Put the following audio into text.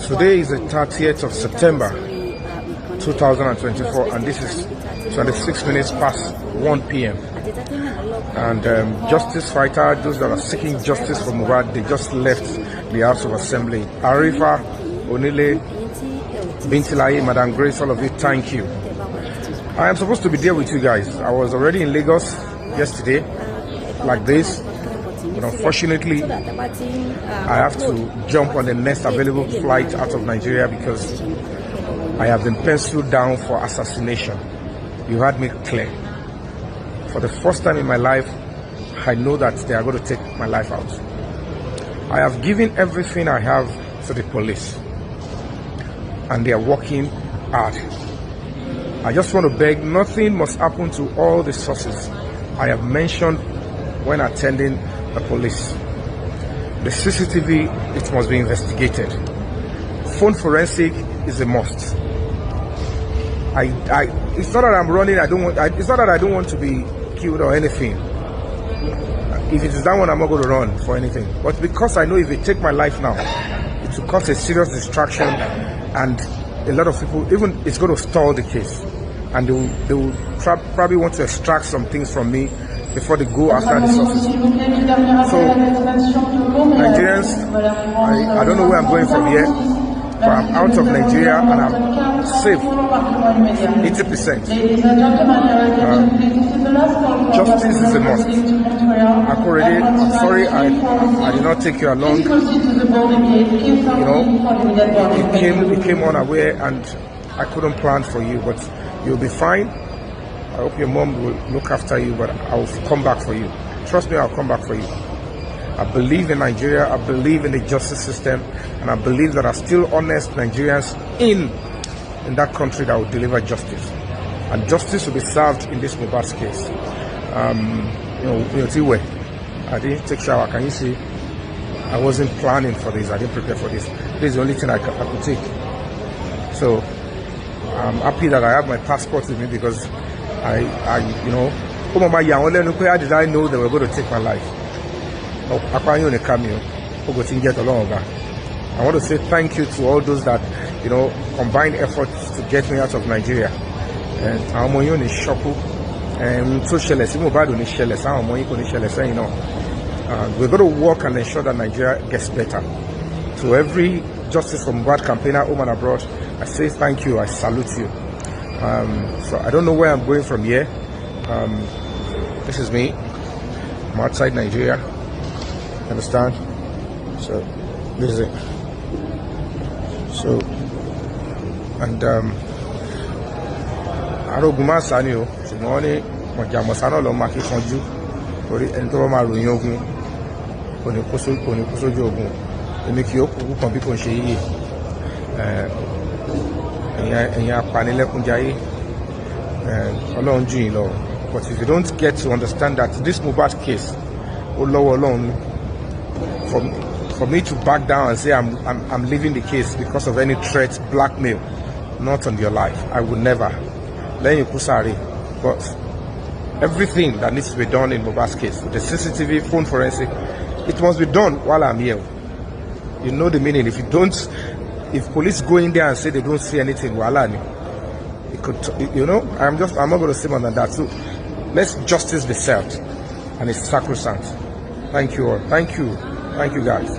Today is the 30th of September 2024 and this is 26 minutes past 1 p.m. and justice fighter, those that are seeking justice for Mohbad, they just left the House of Assembly. Arifa, Onile, Bintilayi, Madam Grace, all of you, thank you. I am supposed to be there with you guys. I was already in Lagos yesterday like this, but unfortunately I have to jump on the next available flight out of Nigeria because I have been penciled down for assassination. You heard me clear. For the first time in my life, I know that they are going to take my life out. I have given everything I have to the police and they are working hard. I just want to beg, nothing must happen to all the sources I have mentioned when attending the police. The CCTV, it must be investigated. Phone forensic is a must. It's not that I'm running, it's not that I don't want to be killed or anything. If it is that one, I'm not going to run for anything. But because I know if they take my life now, it will cause a serious distraction and a lot of people, even it's going to stall the case. And they will probably want to extract some things from me before they go after the sources. So, Nigerians, I don't know where I'm going from here, but I'm out of Nigeria and I'm safe, 80%. Justice is a must. I'm sorry I did not take you along. It came unaware and I couldn't plan for you, but you'll be fine. I hope your mom will look after you, but I'll come back for you. Trust me, I'll come back for you. I believe in Nigeria, I believe in the justice system, and I believe there are still honest Nigerians in that country that will deliver justice. And justice will be served in this Mohbad's case. I didn't take shower. Can you see? I wasn't planning for this. I didn't prepare for this. This is the only thing I could take. So I'm happy that I have my passport with me because how did I know they were going to take my life? I want to say thank you to all those that, combined efforts to get me out of Nigeria. And we're going to work and ensure that Nigeria gets better. To every justice for Mohbad campaigner, home and abroad, I say thank you, I salute you. So I don't know where I'm going from here. This is me. I'm outside Nigeria. Understand? So this is it. So Aroguma Sanio, Simone, Mojamasano Lomaki Fonju, and Toma Ruyogun, Konikuso Jogun, and make you can be Konshi. But if you don't get to understand that this Mohbad case, for me to back down and say I'm leaving the case because of any threat, blackmail, not on your life, I would never. But everything that needs to be done in Mohbad's case, the CCTV, phone forensic, it must be done while I'm here. You know the meaning. If you don't, if police go in there and say they don't see anything, it could, I'm not going to say more than that. So let's justice be served, and it's sacrosanct. Thank you all. Thank you guys.